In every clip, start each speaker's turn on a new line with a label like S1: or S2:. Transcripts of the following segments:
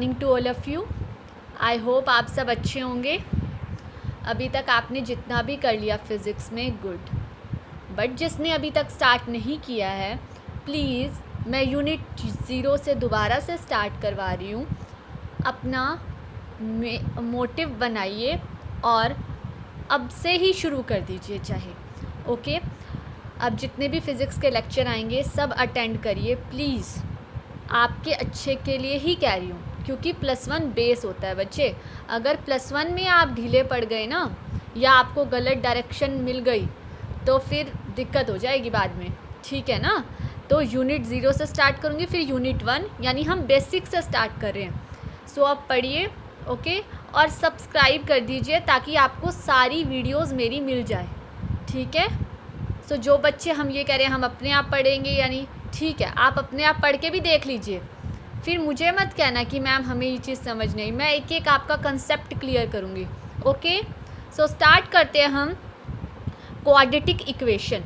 S1: Morning to all of you. I hope आप सब अच्छे होंगे। अभी तक आपने जितना भी कर लिया फ़िज़िक्स में गुड, बट जिसने अभी तक स्टार्ट नहीं किया है प्लीज़ मैं यूनिट 0 से दोबारा से स्टार्ट करवा रही हूँ। अपना मोटिव बनाइए और अब से ही शुरू कर दीजिए चाहे। ओके, अब जितने भी फ़िज़िक्स के लेक्चर आएंगे सब अटेंड करिए प्लीज़, आपके अच्छे के लिए ही कह रही हूँ, क्योंकि +1 बेस होता है बच्चे। अगर +1 में आप ढीले पड़ गए ना, या आपको गलत डायरेक्शन मिल गई तो फिर दिक्कत हो जाएगी बाद में, ठीक है ना। तो यूनिट 0 से स्टार्ट करूँगी, फिर यूनिट 1, यानी हम बेसिक से स्टार्ट कर रहे हैं। सो आप पढ़िए, ओके, और सब्सक्राइब कर दीजिए ताकि आपको सारी वीडियोस मेरी मिल जाए, ठीक है। सो जो बच्चे हम ये कह रहे हैं हम अपने आप पढ़ेंगे, यानी ठीक है, आप अपने आप पढ़ के भी देख लीजिए, फिर मुझे मत कहना कि मैम हमें ये चीज़ समझ नहीं। मैं एक एक आपका कंसेप्ट क्लियर करूँगी, ओके। सो स्टार्ट करते हैं हम क्वाड्रेटिक इक्वेशन।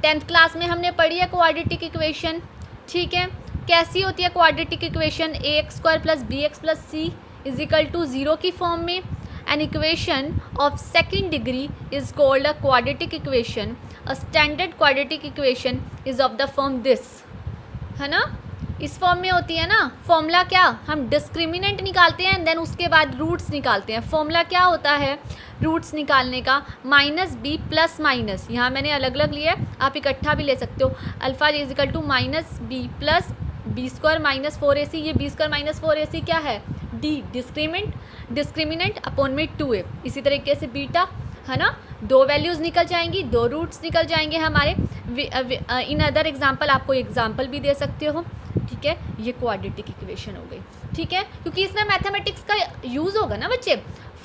S1: 10th क्लास में हमने पढ़ी है क्वाड्रेटिक इक्वेशन, ठीक है। कैसी होती है quadratic equation? ax² + bx + c = 0 की फॉर्म में। An equation of second degree is called a quadratic equation. A standard quadratic equation is of the form this, है ना। इस फॉर्म में होती है ना। फॉर्मूला क्या? हम डिस्क्रिमिनेंट निकालते हैं, देन उसके बाद रूट्स निकालते हैं। फॉर्मूला क्या होता है रूट्स निकालने का? -b + माइनस, यहाँ मैंने अलग अलग लिया है, आप इकट्ठा भी ले सकते हो। Alpha = -b + b² - 4ac। ये b² - 4ac क्या है? डी, डिस्क्रिमिनेंट अपॉन में 2a। इसी तरीके से बीटा, है ना, 2 वैल्यूज़ निकल जाएंगी, 2 रूट्स निकल जाएंगे हमारे। इन अदर एग्जाम्पल आपको एग्जाम्पल भी दे सकते हो, ठीक है। ये क्वाड्रेटिक इक्वेशन हो गई, ठीक है, क्योंकि इसमें मैथमेटिक्स का यूज़ होगा ना बच्चे।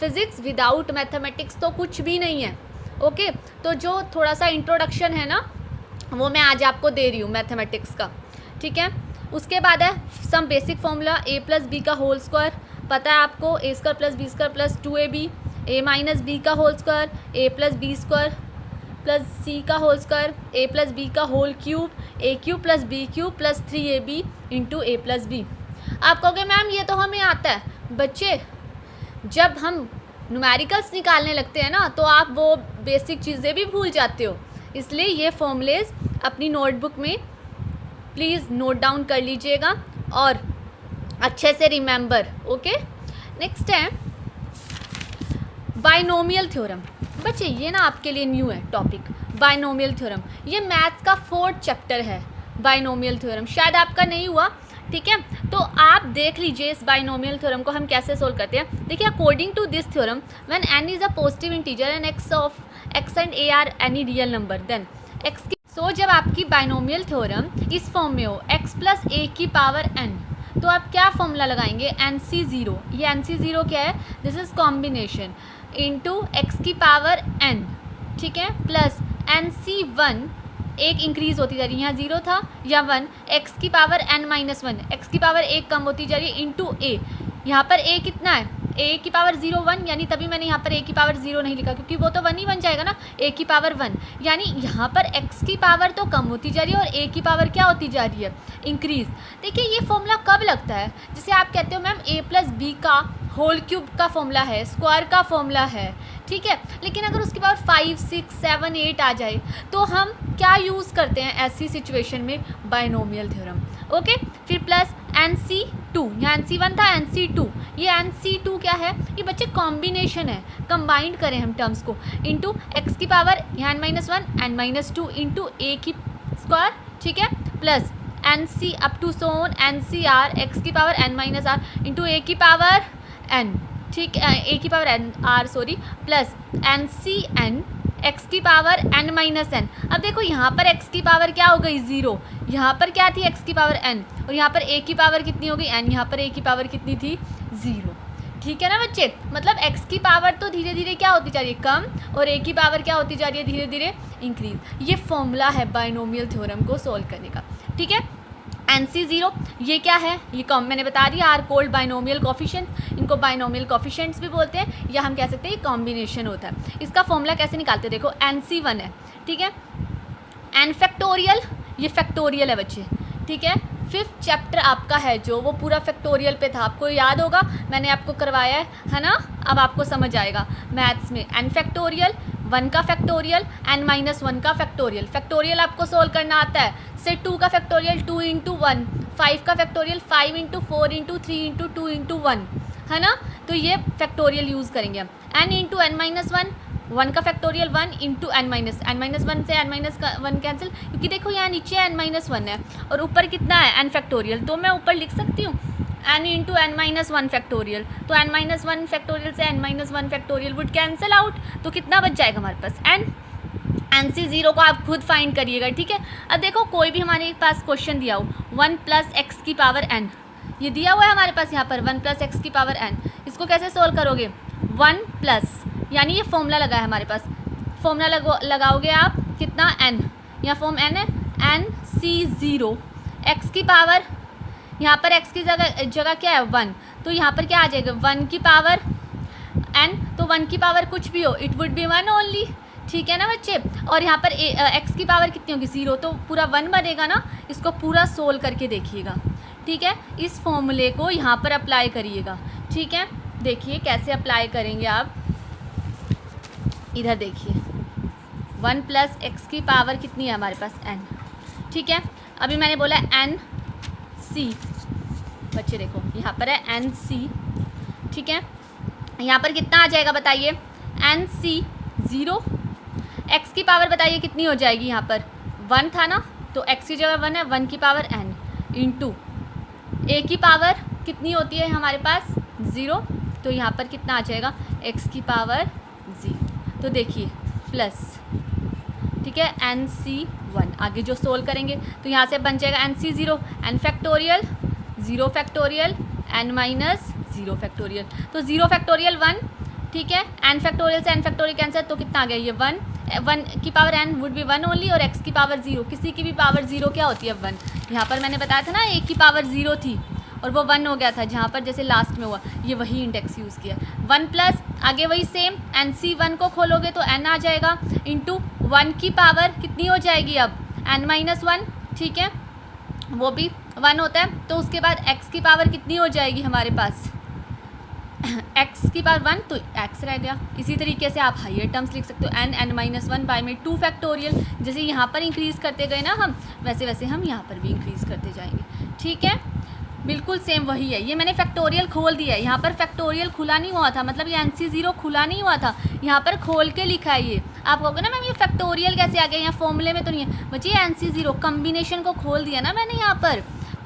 S1: फिज़िक्स विदाउट मैथमेटिक्स तो कुछ भी नहीं है, ओके। तो जो थोड़ा सा इंट्रोडक्शन है ना वो मैं आज आपको दे रही हूँ मैथमेटिक्स का, ठीक है। उसके बाद है some basic formula a + b का होल स्क्वायर, पता है आपको, a² + b² + 2ab, a - b का whole square, a + b² + c का होल स्क्वायर, a + b का whole cube, a³ + b³ + 3ab × a + b। आप कहोगे मैम ये तो हमें आता है। बच्चे जब हम न्यूमेरिकल्स निकालने लगते हैं ना तो आप वो बेसिक चीज़ें भी भूल जाते हो, इसलिए ये फॉर्मूलेज अपनी नोटबुक में प्लीज़ नोट डाउन कर लीजिएगा और अच्छे से रिमेंबर, ओके। नेक्स्ट है बाइनोमियल थ्योरम। बच्चे ये ना आपके लिए न्यू है टॉपिक, बाइनोमियल थ्योरम। ये मैथ्स का 4th चैप्टर है बाइनोमियल थ्योरम, शायद आपका नहीं हुआ, ठीक है। तो आप देख लीजिए इस बाइनोमियल थ्योरम को हम कैसे सोल्व करते हैं। देखिए, according to this theorem when n is a positive integer and x and a are any real number, then x की जब आपकी बाइनोमियल थ्योरम इस फॉर्म में हो x + a⁴n, तो आप क्या फॉर्मूला लगाएंगे? NC0। ये NC0 क्या है? This is combination into x⁴n, ठीक है, प्लस NC1 एक इंक्रीज होती जा रही है, यहाँ 0 था या 1, x⁴n - 1, x⁴1 कम होती जा रही है इंटू a। यहाँ पर a कितना है? a⁴0 1, यानी तभी मैंने यहाँ पर a⁴0 नहीं लिखा क्योंकि वो तो 1 ही बन जाएगा ना, a⁴1, यानी यहाँ पर x की पावर तो कम होती जा रही है और a की पावर क्या होती जा रही है? इंक्रीज। देखिए ये फॉर्मूला कब लगता है? जैसे आप कहते हो मैम a + b का होल क्यूब का फॉर्मूला है, स्क्वायर का फॉर्मूला है, ठीक है, लेकिन अगर उसके बाद 5, 6, 7, 8 आ जाए तो हम क्या यूज़ करते हैं ऐसी सिचुएशन में? Binomial theorem, okay. फिर प्लस NC2, यहाँ NC1 था, NC2, ये NC2 क्या है? ये बच्चे कॉम्बिनेशन है, कंबाइंड करें हम टर्म्स को, इंटू x⁴ यहाँ n - 1 n - 2 इंटू a², ठीक है, प्लस NC अप टू सोन NCR x⁴n - r into a⁴n, ठीक है, a⁴n sorry, plus NCn x⁴n - n। अब देखो यहाँ पर x की पावर क्या हो गई? 0। यहाँ पर क्या थी? x⁴n, और यहाँ पर a की पावर कितनी हो गई? n। यहाँ पर a की पावर कितनी थी? 0, ठीक है ना बच्चे। मतलब x की पावर तो धीरे धीरे क्या होती जा रही है? कम, और a की पावर क्या होती जा रही है? धीरे धीरे इंक्रीज। ये फॉर्मूला है बाइनोमियल थ्योरम को सोल्व करने का, ठीक है। NC0 ये क्या है? ये मैंने बता दिया, आर कोल्ड बाइनोमियल कोफिशिएंट, इनको बाइनोमियल कोफिशिएंट्स भी बोलते हैं, या हम कह सकते हैं ये कॉम्बिनेशन होता है। इसका फॉर्मूला कैसे निकालते हैं? देखो NC1 है, ठीक है, n फैक्टोरियल, ये फैक्टोरियल है बच्चे, ठीक है, 5th चैप्टर आपका है जो, वो पूरा फैक्टोरियल पे था, आपको याद होगा, मैंने आपको करवाया है ना। अब आपको समझ आएगा मैथ्स में n फैक्टोरियल, 1 का फैक्टोरियल, n-1 का फैक्टोरियल। फैक्टोरियल आपको सोल्व करना आता है, से 2 का फैक्टोरियल 2 × 1, 5 का फैक्टोरियल 5 × 4 × 3 × 2 × 1, है ना। तो ये फैक्टोरियल यूज़ करेंगे हम। n × n-1, 1 का फैक्टोरियल 1 × n-1 से n-1 कैंसिल, क्योंकि देखो यहाँ नीचे n-1 है और ऊपर कितना है n फैक्टोरियल, तो मैं ऊपर लिख सकती हूँ n × n-1 फैक्टोरियल। तो n-1 फैक्टोरियल से n-1 factorial would cancel out, तो कितना बच जाएगा हमारे पास n। NC0 को आप खुद फाइंड करिएगा, ठीक है। अब देखो कोई भी हमारे पास क्वेश्चन दिया हो 1 + x की पावर n, ये दिया हुआ है हमारे पास यहाँ पर 1 + x की पावर n, इसको कैसे सोल्व करोगे, 1 प्लस, यानी ये फॉर्मूला लगा है हमारे पास, फॉर्मूला लगाओगे आप कितना n, यहाँ फॉर्म n है, NC0 x की पावर, यहाँ पर x की जगह क्या है 1, तो यहाँ पर क्या आ जाएगा 1 की पावर n, तो 1 की पावर कुछ भी हो इट वुड बी 1 ओनली, ठीक है ना बच्चे। और यहाँ पर x की पावर कितनी होगी 0, तो पूरा 1 बनेगा ना। इसको पूरा सोल्व करके देखिएगा, ठीक है। इस फॉर्मूले को यहाँ पर अप्लाई करिएगा, ठीक है। देखिए कैसे अप्लाई करेंगे आप, इधर देखिए 1 + x की पावर कितनी है हमारे पास n, ठीक है। अभी मैंने बोला NC, बच्चे देखो यहाँ पर है NC, ठीक है। यहाँ पर कितना आ जाएगा बताइए, NC0, x की पावर बताइए कितनी हो जाएगी, यहाँ पर 1 था ना, तो x की जगह 1 है, 1 की पावर n इंटू a की पावर कितनी होती है हमारे पास 0, तो यहाँ पर कितना आ जाएगा x की पावर 0, तो देखिए प्लस, ठीक है, NC1। आगे जो सोल्व करेंगे तो यहाँ से बन जाएगा NC0 n factorial 0 factorial n-0 factorial, तो 0 फैक्टोरियल 1, ठीक है। n फैक्टोरियल से n फैक्टोरियल कैंसिल, तो कितना आ गया ये 1 की power n would be 1 only, और x की पावर 0, किसी की भी पावर 0 क्या होती है 1। यहाँ पर मैंने बताया था ना a की पावर 0 थी और वो 1 हो गया था, जहाँ पर जैसे लास्ट में हुआ, ये वही इंडेक्स यूज़ किया 1 प्लस, आगे वही सेम NC1 को खोलोगे तो n आ जाएगा इंटू 1 की पावर कितनी हो जाएगी अब n-1, ठीक है, वो भी 1 होता है। तो उसके बाद x की पावर कितनी हो जाएगी हमारे पास x की पावर 1, तो x रह गया। इसी तरीके से आप हायर टर्म्स लिख सकते हो n-1 बाय में 2 फैक्टोरियल, जैसे यहाँ पर इंक्रीज़ करते गए ना हम, वैसे वैसे हम यहाँ पर भी इंक्रीज़ करते जाएंगे, ठीक है। बिल्कुल सेम वही है, ये मैंने फैक्टोरियल खोल दिया है, यहाँ पर फैक्टोरियल खुला नहीं हुआ था, मतलब ये NC0 खुला नहीं हुआ था, यहाँ पर खोल के लिखा है। ये आप कहोगे ना मैम ये फैक्टोरियल कैसे आ गया, यहाँ फॉर्मूले में तो नहीं है बच्चे, NC0 कम्बिनेशन को खोल दिया ना मैंने, यहाँ पर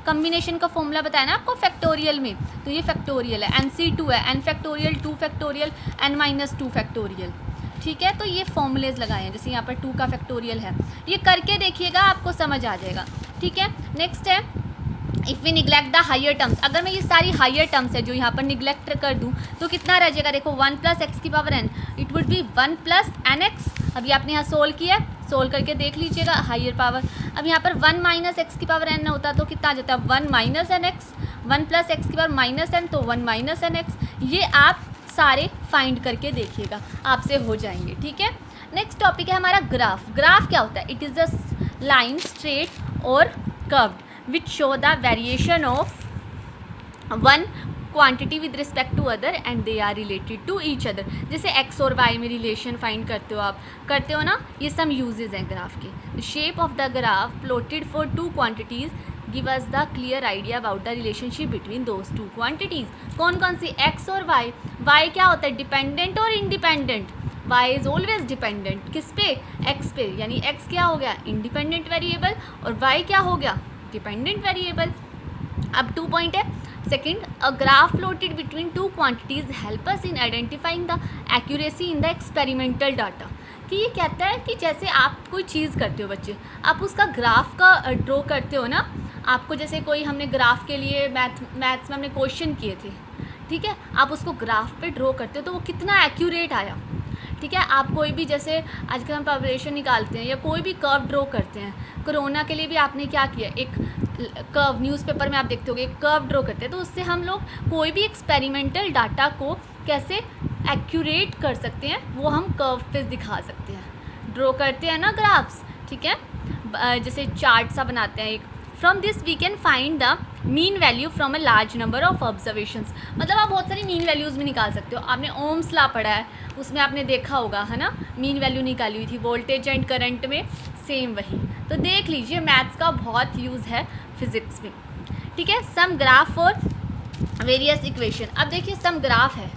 S1: कम्बिनेशन का फॉर्मूला बताया ना आपको फैक्टोरियल में, तो ये फैक्टोरियल है। NC2 है n factorial 2 factorial n-2 factorial, ठीक है। तो ये फॉर्मूलेज लगाए हैं, जैसे यहाँ पर 2 का फैक्टोरियल है, ये करके देखिएगा आपको समझ आ जाएगा, ठीक है। नेक्स्ट है if we neglect the higher terms, अगर मैं ये सारी हायर टर्म्स है जो यहाँ पर निगलेक्ट कर दूँ तो कितना रह जाएगा, देखो 1 + x की power n, it would be 1 + nx। अभी आपने यहाँ सोल्व किया, सोल्व करके देख लीजिएगा हायर पावर। अब यहाँ पर 1 - x की पावर n होता तो कितना आ जाता है 1 - nx, 1 + x की पावर -n, तो 1 - nx। ये आप सारे फाइंड करके देखिएगा, आपसे हो जाएंगे, ठीक है। नेक्स्ट टॉपिक है हमारा ग्राफ। ग्राफ क्या होता है, it is a line straight और curved which show the variation of one quantity with respect to other and they are related to each other। जैसे x और y में रिलेशन फाइंड करते हो आप, करते हो ना, ये सम यूजेज हैं ग्राफ के। The shape of the graph plotted for two quantities give us the clear idea about the relationship between those two quantities। कौन कौन सी, x और y। y क्या होता है, डिपेंडेंट और independent. y is always dependent किस पे, x पे, यानी x क्या हो गया इंडिपेंडेंट वेरिएबल और y क्या हो गया डिपेंडेंट वेरिएबल। अब 2 पॉइंट है, second, a graph plotted between two quantities help us in identifying the accuracy in the experimental data. कि ये कहता है कि जैसे आप कोई चीज़ करते हो बच्चे, आप उसका ग्राफ का ड्रॉ करते हो ना, आपको जैसे कोई हमने ग्राफ के लिए मैथ्स में हमने क्वेश्चन किए थे, ठीक है, आप उसको ग्राफ पे ड्रॉ करते हो तो वो कितना एक्यूरेट आया, ठीक है। आप कोई भी जैसे आजकल हम पॉपुलेशन निकालते हैं या कोई भी कर्व ड्रॉ करते हैं, कोरोना के लिए भी आपने क्या किया, एक कर्व न्यूज़पेपर में आप देखते होगे एक कर्व ड्रॉ करते हैं, तो उससे हम लोग कोई भी एक्सपेरिमेंटल डाटा को कैसे एक्यूरेट कर सकते हैं वो हम कर्व पे दिखा सकते हैं, ड्रॉ करते हैं ना ग्राफ्स, ठीक है। जैसे चार्ट सा बनाते हैं, एक from this we can find the mean value from a large number of observations. मतलब आप बहुत सारी मीन वैल्यूज़ भी निकाल सकते हो। आपने ओम्स लॉ पढ़ा है, उसमें आपने देखा होगा है ना, मीन वैल्यू निकाली हुई थी वोल्टेज एंड करंट में, सेम वही। तो देख लीजिए मैथ्स का बहुत यूज़ है फिजिक्स में, ठीक है। Some graph for various equation. अब देखिए सम ग्राफ है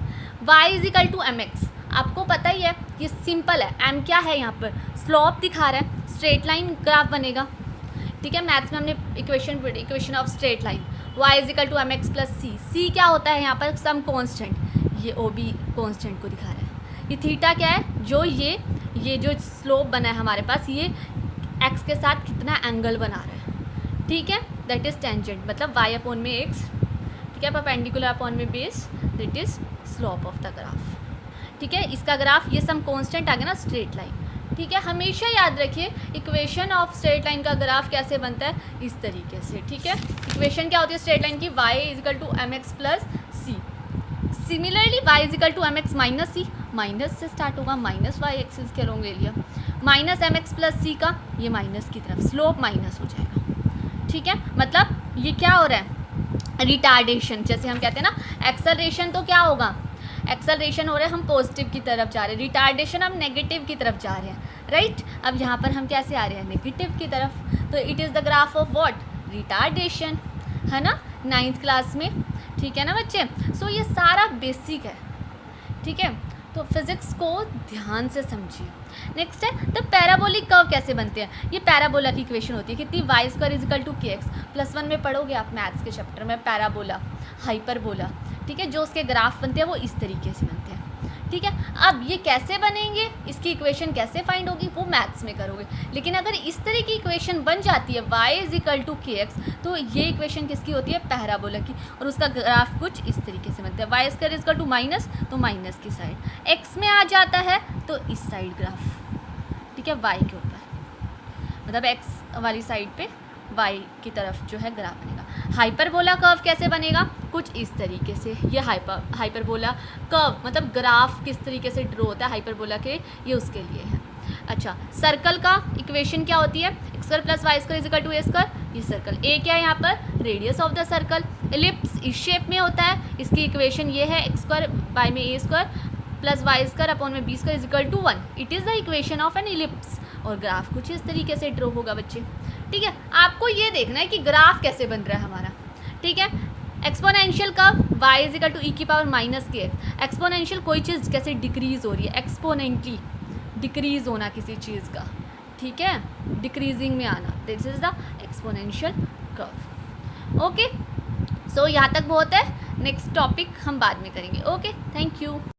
S1: y is equal to M X. आपको पता ही है ये सिंपल है, m क्या है यहाँ पर, स्लोप दिखा रहा है, स्ट्रेट लाइन ग्राफ बनेगा, ठीक है। मैथ्स में हमने equation of straight line y is equal to M X plus C क्या होता है यहाँ पर, सम कॉन्स्टेंट, ये ओ बी कॉन्स्टेंट को दिखा रहा है। ये थीटा क्या है, जो ये जो स्लोप बना है हमारे पास, ये x के साथ कितना एंगल बना रहा है, ठीक है, दैट इज़ टेंजेंट, मतलब y अपॉन में x, ठीक है, परपेंडिकुलर अपॉन में base, that is slope of the graph, ठीक है। इसका ग्राफ ये सम कांस्टेंट आ गया ना, स्ट्रेट लाइन, ठीक है। हमेशा याद रखिए इक्वेशन ऑफ स्ट्रेट लाइन का ग्राफ कैसे बनता है, इस तरीके से, ठीक है। इक्वेशन क्या होती है स्ट्रेट लाइन की, y is equal to M X plus C. Similarly y is equal to M X minus C, minus से स्टार्ट होगा, माइनस वाई एक्सिस के लोग ले लिया, minus M X plus C का ये माइनस की तरफ, स्लोप माइनस हो जाएगा, ठीक है। मतलब ये क्या हो रहा है, रिटार्डेशन, जैसे हम कहते हैं ना एक्सेलरेशन, तो क्या होगा, एक्सेलरेशन हो रहा है, हम पॉजिटिव की तरफ जा रहे हैं, रिटार्डेशन हम नेगेटिव की तरफ जा रहे हैं, राइट। अब यहाँ पर हम कैसे आ रहे हैं, नेगेटिव की तरफ, तो it is the graph of what, retardation, है ना, 9th क्लास में, ठीक है ना बच्चे। सो ये सारा बेसिक है, ठीक है। तो फिज़िक्स को ध्यान से समझिए। नेक्स्ट है तो पैराबोलिक कर्व कैसे बनते हैं। ये पैराबोला की इक्वेशन होती है कितनी, Y square is equal to K X. +1 में पढ़ोगे आप मैथ्स के चैप्टर में, पैराबोला, हाइपरबोला, ठीक है। जो उसके ग्राफ बनते हैं वो इस तरीके से बनते हैं, ठीक है। अब ये कैसे बनेंगे, इसकी इक्वेशन कैसे फाइंड होगी, वो मैथ्स में करोगे। लेकिन अगर इस तरह की इक्वेशन बन जाती है y is equal to K x, तो ये इक्वेशन किसकी होती है, पैराबोला की, और उसका ग्राफ कुछ इस तरीके से बनता है, Y square is equal to minus, तो माइनस की साइड, x में आ जाता है तो इस साइड ग्राफ, ठीक है, y के ऊपर, मतलब x वाली साइड पे y की तरफ जो है ग्राफ बनेगा। हाइपरबोला कर्व कैसे बनेगा, कुछ इस तरीके से, ये हाइपरबोला कर्व मतलब ग्राफ किस तरीके से ड्रॉ होता है हाइपरबोला के, ये उसके लिए है। अच्छा, सर्कल का इक्वेशन क्या होती है, X square plus Y square is equal to A square, ये सर्कल ए क्या है यहाँ पर, radius of the circle. Ellipse इस शेप में होता है, इसकी इक्वेशन ये है, एक्स स्क्वायर बाय में A square plus Y square upon में B square is equal to 1, it is the equation of an ellipse. और ग्राफ कुछ इस तरीके से ड्रॉ होगा बच्चे, ठीक है। आपको ये देखना है कि ग्राफ कैसे बन रहा है हमारा, ठीक है। Exponential curve y is equal to E की power minus K X. Exponential कोई चीज़ कैसे डिक्रीज हो रही है, एक्सपोनेंटली डिक्रीज होना किसी चीज़ का, ठीक है, डिक्रीजिंग में आना, this is the exponential curve. Okay, so यहाँ तक बहुत है, नेक्स्ट टॉपिक हम बाद में करेंगे। Okay, thank you.